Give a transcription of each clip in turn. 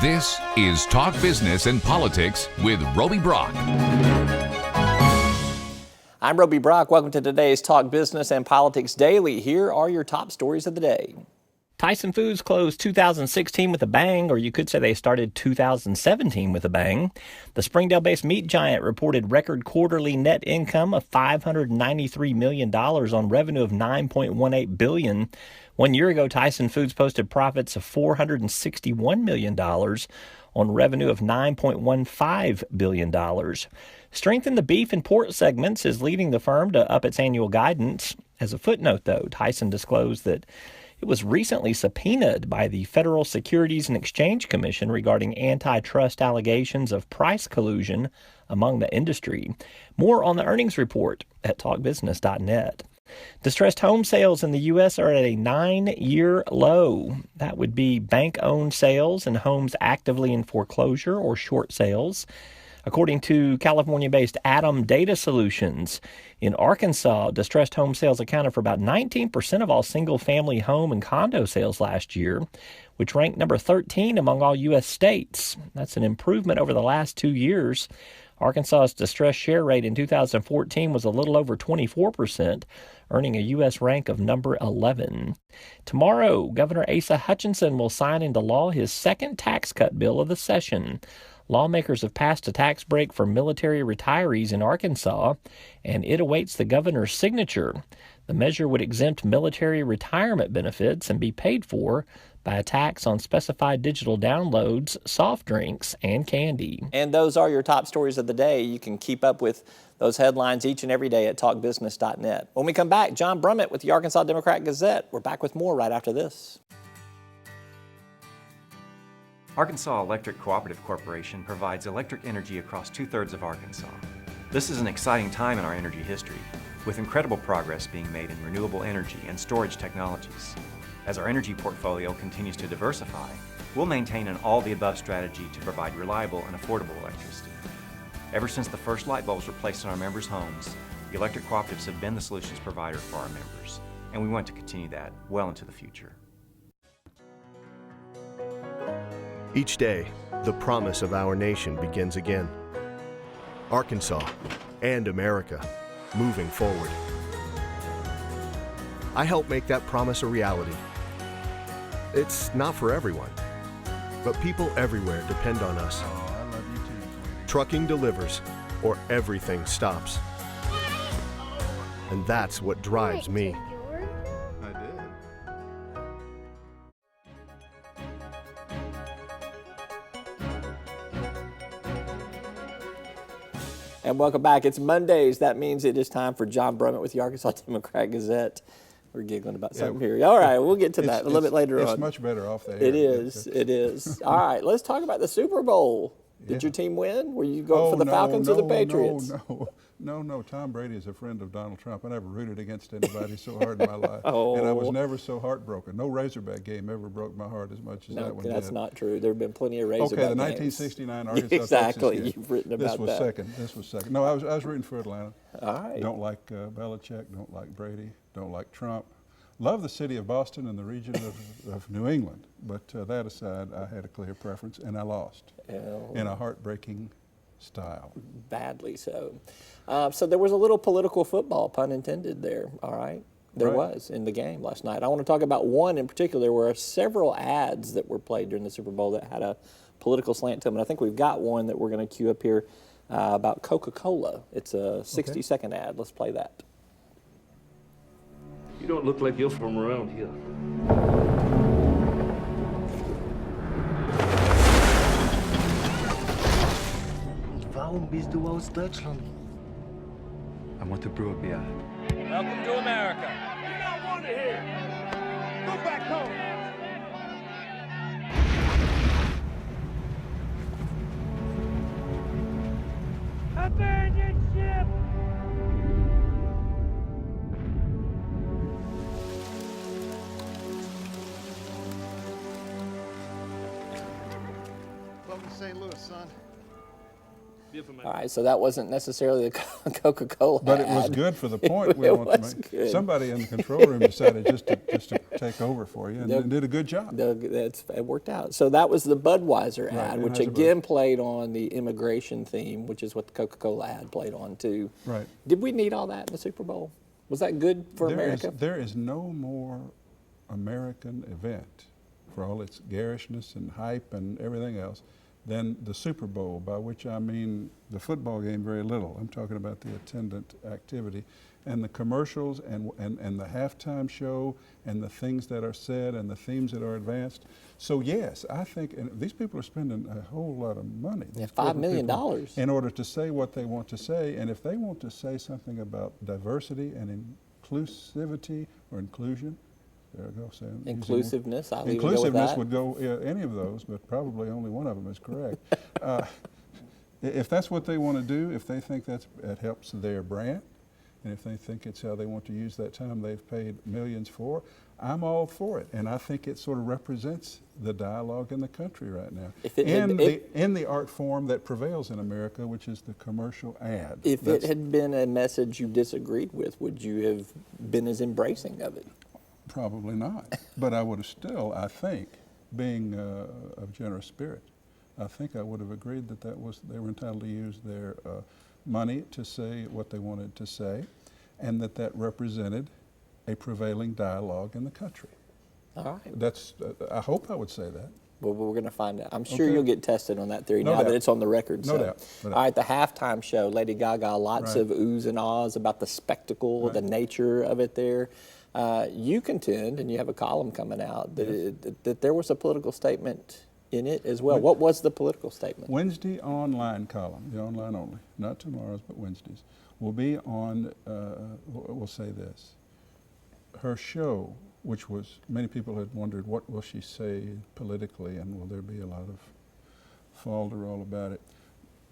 This is Talk Business and Politics with Roby Brock. I'm Roby Brock. Welcome to today's Talk Business and Politics Daily. Here are your top stories of the day. Tyson Foods closed 2016 with a bang, or you could say they started 2017 with a bang. The Springdale-based meat giant reported record quarterly net income of $593 million on revenue of $9.18 billion. 1 year ago, Tyson Foods posted profits of $461 million on revenue of $9.15 billion. Strength in the beef and pork segments is leading the firm to up its annual guidance. As a footnote, though, Tyson disclosed that it was recently subpoenaed by the Federal Securities and Exchange Commission regarding antitrust allegations of price collusion among the industry. More on the earnings report at talkbusiness.net. Distressed home sales in the U.S. are at a 9-year low. That would be bank-owned sales and homes actively in foreclosure or short sales. According to California-based Atom Data Solutions, in Arkansas, distressed home sales accounted for about 19% of all single-family home and condo sales last year, which ranked number 13 among all U.S. states. That's an improvement over the last 2 years. Arkansas's distressed share rate in 2014 was a little over 24%, earning a U.S. rank of number 11. Tomorrow, Governor Asa Hutchinson will sign into law his second tax cut bill of the session. Lawmakers have passed a tax break for military retirees in Arkansas, and it awaits the governor's signature. The measure would exempt military retirement benefits and be paid for by a tax on specified digital downloads, soft drinks, and candy. And those are your top stories of the day. You can keep up with those headlines each and every day at talkbusiness.net. When we come back, John Brummett with the Arkansas Democrat-Gazette. We're back with more right after this. Arkansas Electric Cooperative Corporation provides electric energy across 2/3 of Arkansas. This is an exciting time in our energy history, with incredible progress being made in renewable energy and storage technologies. As our energy portfolio continues to diversify, we'll maintain an all-the-above strategy to provide reliable and affordable electricity. Ever since the first light bulbs were placed in our members' homes, the electric cooperatives have been the solutions provider for our members, and we want to continue that well into the future. Each day, the promise of our nation begins again. Arkansas and America, moving forward. I help make that promise a reality. It's not for everyone, but people everywhere depend on us. Oh, I love you too. Trucking delivers, or everything stops. And that's what drives me. I did. And welcome back. It's Mondays. That means it is time for John Brummett with the Arkansas Democrat-Gazette. We're giggling about something here. All right, we'll get to that a little bit later on. It's much better off there. It is. All right, let's talk about the Super Bowl. Did your team win? Were you going for the Falcons or the Patriots? No. Tom Brady is a friend of Donald Trump. I never rooted against anybody so hard in my life. Oh. And I was never so heartbroken. No Razorback game ever broke my heart as much as that one did. That's not true. There have been plenty of Razorback games. Okay, the 1969 Arkansas exactly. Texas game. You've written about that. This was second. No, I was rooting for Atlanta. All right. Don't like Belichick. Don't like Brady. Don't like Trump. Love the city of Boston and the region of New England, but that aside, I had a clear preference, and I lost in a heartbreaking style. Badly so. So there was a little political football, pun intended there, all right? There was in the game last night. I want to talk about one in particular. There were several ads that were played during the Super Bowl that had a political slant to them, and I think we've got one that we're going to cue up here about Coca-Cola. It's a 60-second ad. Let's play that. You don't look like you're from around here. Warum bist du aus Deutschland? I want to brew a beer. Welcome to America. You're not wanted here. Go back home. Abandon ship! Welcome to St. Louis, son. All right, so that wasn't necessarily a Coca-Cola But it was ad. good for the point we It want to was make. good. Somebody in the control room decided just to take over for you, and they did a good job. It worked out. So that was the Budweiser ad, which Anheuser-Busch. again played on the immigration theme, which is what the Coca-Cola ad played on too. Right. Did we need all that in the Super Bowl? Was that good for America? There is no more American event, for all its garishness and hype and everything else, than the Super Bowl, by which I mean the football game very little. I'm talking about the attendant activity. And the commercials and the halftime show and the things that are said and the themes that are advanced. So yes, I think, and these people are spending a whole lot of money. Yeah, $5 million. In order to say what they want to say. And if they want to say something about diversity and inclusivity or inclusion, there I go, Sam. Inclusiveness, I'll even go with Inclusiveness that. would go any of those, but probably only one of them is correct. If that's what they want to do, if they think that helps their brand, and if they think it's how they want to use that time they've paid millions for, I'm all for it. And I think it sort of represents the dialogue in the country right now. In the art form that prevails in America, which is the commercial ad. If it had been a message you disagreed with, would you have been as embracing of it? Probably not. But I would have still, I think, being of generous spirit, I think I would have agreed that they were entitled to use their money to say what they wanted to say, and that represented a prevailing dialogue in the country. All right. That's. I hope I would say that. Well, we're going to find out. I'm sure Okay. you'll get tested on that theory No now doubt. that it's on the record. No so. doubt. No doubt. All right, the halftime show, Lady Gaga, lots Right. of oohs and ahs about the spectacle, Right. the nature of it there. You contend, and you have a column coming out, that, that there was a political statement in it as well. What was the political statement? Wednesday online column, the online only, not tomorrow's, but Wednesday's, will be on, we'll say this. Her show, which was, many people had wondered, what will she say politically, and will there be a lot of falderall about it?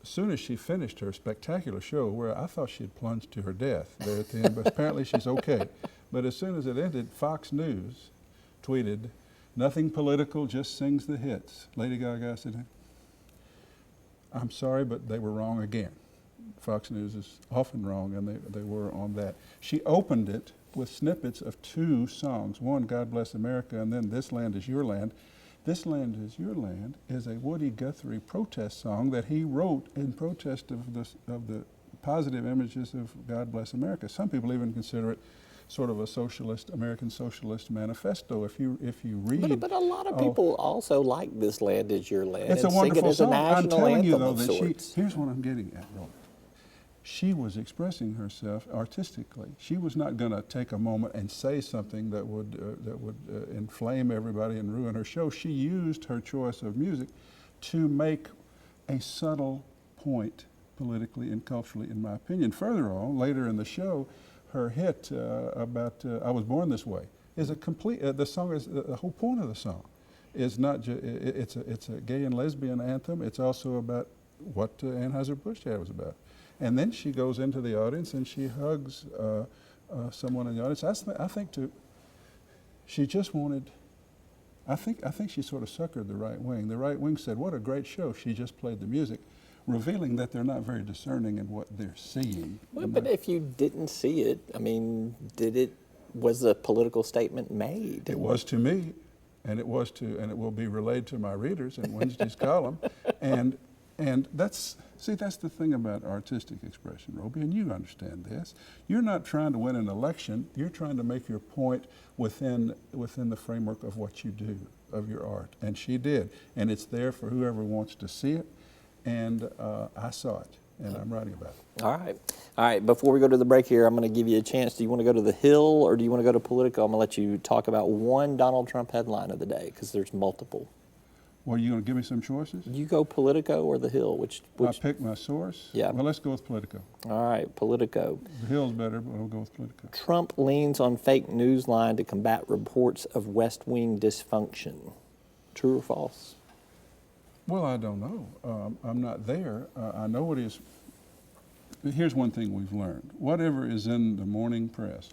As soon as she finished her spectacular show, where I thought she had plunged to her death there at the end, but apparently she's okay. But as soon as it ended, Fox News tweeted, "Nothing political, just sings the hits." Lady Gaga said, "I'm sorry, but they were wrong again." Fox News is often wrong, and they were on that. She opened it with snippets of two songs. One, "God Bless America," and then "This Land Is Your Land." "This Land Is Your Land" is a Woody Guthrie protest song that he wrote in protest of the positive images of God Bless America. Some people even consider it sort of a socialist, American socialist manifesto. If you read, But a lot of people also like "This Land Is Your Land." it's a and wonderful sing it as a song. I'm national telling you anthem though of that sorts. here's what I'm getting at, Roland. She was expressing herself artistically. She was not going to take a moment and say something that would inflame everybody and ruin her show. She used her choice of music to make a subtle point politically and culturally, in my opinion. Further on, later in the show, her hit about "I Was Born This Way" is a complete. The song is the whole point of the song is not it's a gay and lesbian anthem. It's also about what Anheuser-Busch ad was about. And then she goes into the audience and she hugs someone in the audience. I think she just wanted. I think she sort of suckered the right wing. The right wing said, "What a great show! She just played the music," revealing that they're not very discerning in what they're seeing. Well, but if you didn't see it, I mean, was a political statement made? It was to me, and it will be relayed to my readers in Wednesday's column, and that's the thing about artistic expression, Roby, and you understand this. You're not trying to win an election. You're trying to make your point within the framework of what you do, of your art, and she did, and it's there for whoever wants to see it. And I saw it, and I'm writing about it. All right. Before we go to the break here, I'm going to give you a chance. Do you want to go to the Hill or do you want to go to Politico? I'm going to let you talk about one Donald Trump headline of the day because there's multiple. Well, you going to give me some choices? You go Politico or the Hill? Which? I pick my source? Yeah. Well, let's go with Politico. All right, Politico. The Hill's better, but I'll go with Politico. Trump leans on fake news line to combat reports of West Wing dysfunction. True or false? Well, I don't know. I'm not there. I know what is. Here's one thing we've learned. Whatever is in the morning press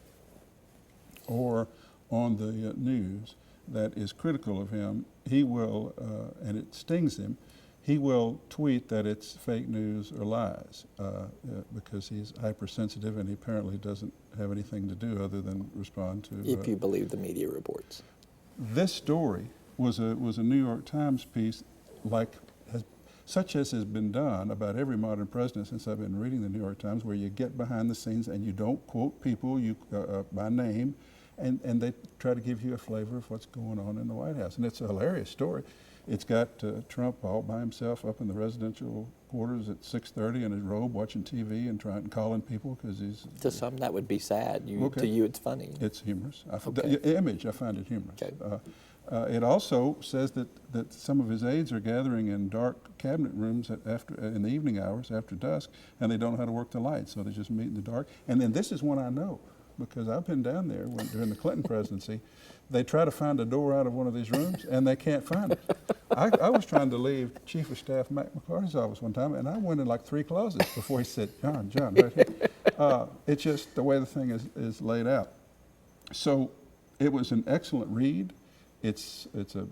or on the news that is critical of him, he will, and it stings him, he will tweet that it's fake news or lies because he's hypersensitive and he apparently doesn't have anything to do other than respond to. If you believe the media reports. This story was a New York Times piece, such as has been done about every modern president since I've been reading the New York Times, where you get behind the scenes and you don't quote people by name, and they try to give you a flavor of what's going on in the White House. And it's a hilarious story. It's got Trump all by himself up in the residential quarters at 6:30 in his robe watching TV and calling people because he's... To some that would be sad. To you it's funny. It's humorous. Okay. The image, I find it humorous. Okay. It also says that some of his aides are gathering in dark cabinet rooms in the evening hours after dusk, and they don't know how to work the lights, so they just meet in the dark. And then this is one I know, because I've been down there during the Clinton presidency. They try to find a door out of one of these rooms, and they can't find it. I was trying to leave Chief of Staff Mac McCarthy's office one time, and I went in like 3 closets before he said, John, right here. It's just the way the thing is laid out. So it was an excellent read. It's a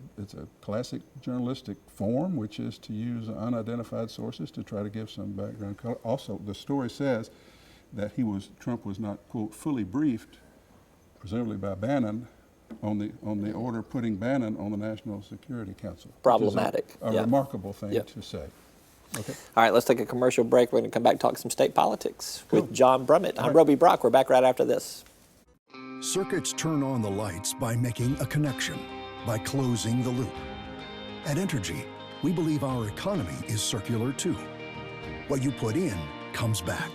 classic journalistic form, which is to use unidentified sources to try to give some background color. Also, the story says that Trump was not, quote, fully briefed, presumably by Bannon, on the order putting Bannon on the National Security Council. Problematic. A remarkable thing to say. Okay. All right, let's take a commercial break. We're going to come back and talk some state politics with John Brummett. I'm Roby Brock. We're back right after this. Circuits turn on the lights by making a connection, by closing the loop. At Entergy, we believe our economy is circular too. What you put in comes back.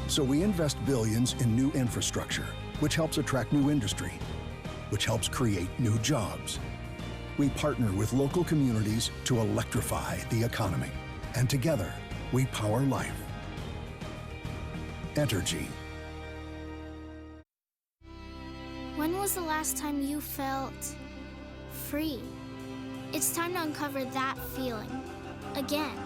So we invest billions in new infrastructure, which helps attract new industry, which helps create new jobs. We partner with local communities to electrify the economy, and together we power life. Entergy. When was the last time you felt free? It's time to uncover that feeling again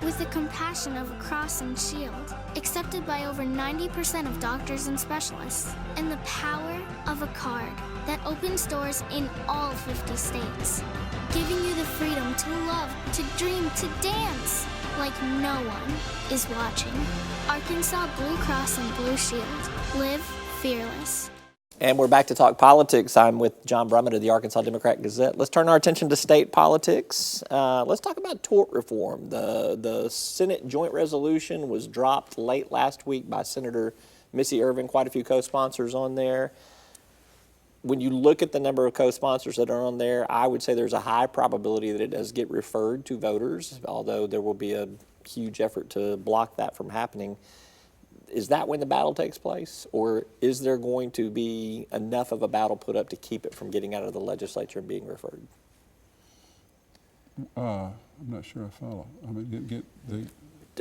with the compassion of a cross and shield, accepted by over 90% of doctors and specialists, and the power of a card that opens doors in all 50 states, giving you the freedom to love, to dream, to dance like no one is watching. Arkansas Blue Cross and Blue Shield. Live fearless. And we're back to talk politics. I'm with John Brummett of the Arkansas Democrat-Gazette. Let's turn our attention to state politics. Let's talk about tort reform. The Senate joint resolution was dropped late last week by Senator Missy Irvin, quite a few co-sponsors on there. When you look at the number of co-sponsors that are on there, I would say there's a high probability that it does get referred to voters, although there will be a huge effort to block that from happening. Is that when the battle takes place, or is there going to be enough of a battle put up to keep it from getting out of the legislature and being referred? I'm not sure I follow. I mean,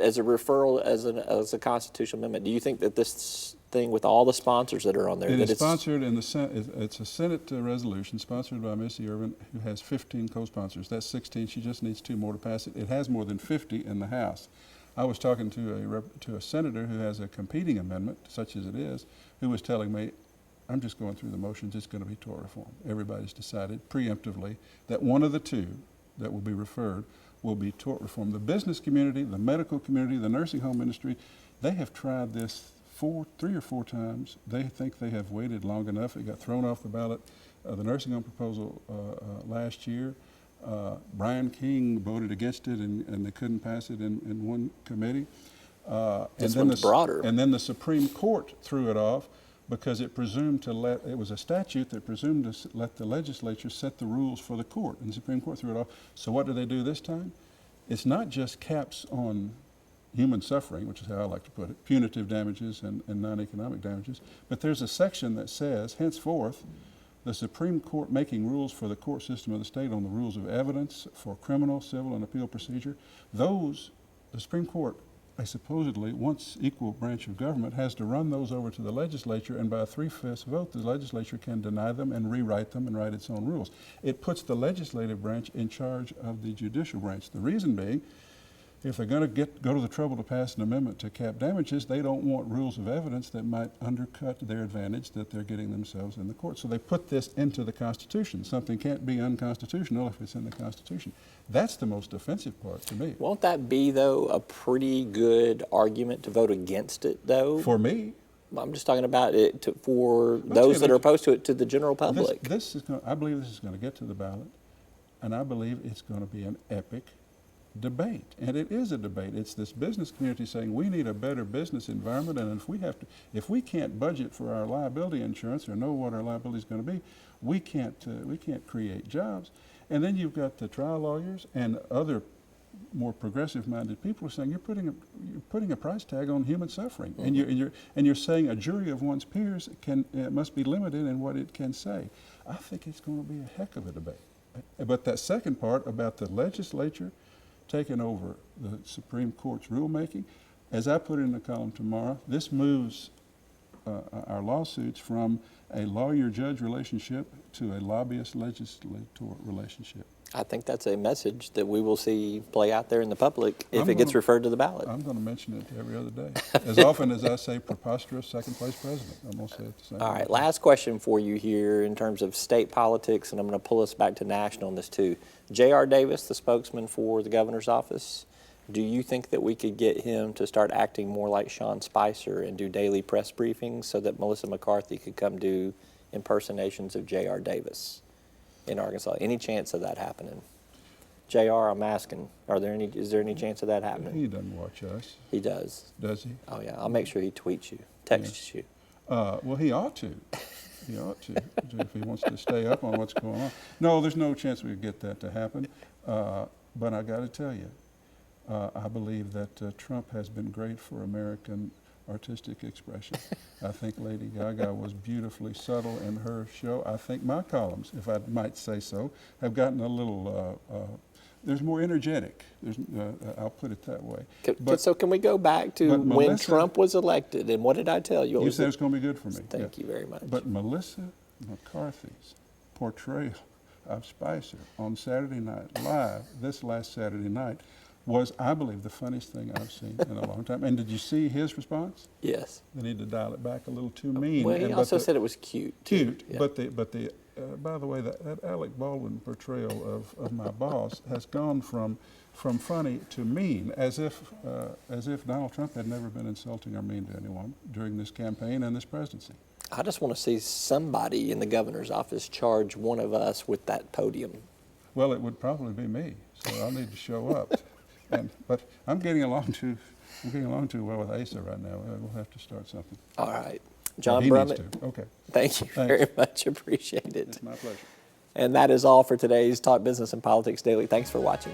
as a referral, as a constitutional amendment, do you think that this thing with all the sponsors that are on there, it is sponsored in the Senate? It's a Senate resolution sponsored by Missy Irvin, who has 15 co-sponsors. That's 16. She just needs 2 more to pass it. It has more than 50 in the House. I was talking to a senator who has a competing amendment, such as it is, who was telling me, I'm just going through the motions, it's going to be tort reform. Everybody's decided preemptively that one of the 2 that will be referred will be tort reform. The business community, the medical community, the nursing home industry, they have tried this 3 or 4 times. They think they have waited long enough. It got thrown off the ballot. The nursing home proposal last year. Brian King voted against it, and they couldn't pass it in one committee. This one's broader. And then the Supreme Court threw it off because it presumed it was a statute that presumed to let the legislature set the rules for the court, and the Supreme Court threw it off. So what do they do this time? It's not just caps on human suffering, which is how I like to put it, punitive damages and non-economic damages, but there's a section that says, henceforth, the Supreme Court making rules for the court system of the state on the rules of evidence for criminal, civil, and appeal procedure. The Supreme Court, a supposedly once equal branch of government, has to run those over to the legislature, and by a 3/5 vote, the legislature can deny them and rewrite them and write its own rules. It puts the legislative branch in charge of the judicial branch. The reason being, if they're going to go to the trouble to pass an amendment to cap damages, they don't want rules of evidence that might undercut their advantage that they're getting themselves in the court. So they put this into the Constitution. Something can't be unconstitutional if it's in the Constitution. That's the most offensive part to me. Won't that be, though, a pretty good argument to vote against it, though? For me. I'm just talking about it for those that are opposed to it, to the general public. I believe this is going to get to the ballot, and I believe it's going to be an epic debate. And it is a debate. It's this business community saying we need a better business environment, and if we can't budget for our liability insurance or know what our liability is going to be, we can't create jobs. And then you've got the trial lawyers and other more progressive-minded people are saying you're putting a price tag on human suffering, and you're saying a jury of one's peers must be limited in what it can say. I think it's going to be a heck of a debate. But that second part about the legislature taking over the Supreme Court's rulemaking, as I put it in the column tomorrow, this moves our lawsuits from a lawyer-judge relationship to a lobbyist-legislator relationship. I think that's a message that we will see play out there in the public if it gets referred to the ballot. I'm going to mention it every other day. As often as I say preposterous second-place president, I'm going to say it the same. All right, last question for you here in terms of state politics, and I'm going to pull us back to national on this too. J.R. Davis, the spokesman for the governor's office, do you think that we could get him to start acting more like Sean Spicer and do daily press briefings so that Melissa McCarthy could come do impersonations of J.R. Davis in Arkansas? Any chance of that happening? J.R., I'm asking, is there any chance of that happening? He doesn't watch us. He does. Does he? Oh, yeah. I'll make sure he tweets you, texts you. Well, he ought to. He ought to, if he wants to stay up on what's going on. No, there's no chance we could get that to happen. But I got to tell you, I believe that Trump has been great for American artistic expression. I think Lady Gaga was beautifully subtle in her show. I think my columns, if I might say so, have gotten a little, there's more energetic. I'll put it that way. So can we go back to when Trump was elected, and what did I tell you? You said it's going to be good for me. Thank you very much. But Melissa McCarthy's portrayal of Spicer on Saturday Night Live, this last Saturday night, was, I believe, the funniest thing I've seen in a long time. And did you see his response? Yes. They need to dial it back a little too mean. Well, he also said it was cute. Cute, yeah. but by the way, that Alec Baldwin portrayal of my boss has gone from funny to mean, as if Donald Trump had never been insulting or mean to anyone during this campaign and this presidency. I just want to see somebody in the governor's office charge one of us with that podium. Well, it would probably be me, so I'll need to show up. But I'm getting along too well with Asa right now. We'll have to start something. All right. John Brummett. Okay. Thank you very much. Appreciate it. It's my pleasure. And that is all for today's Talk Business and Politics Daily. Thanks for watching.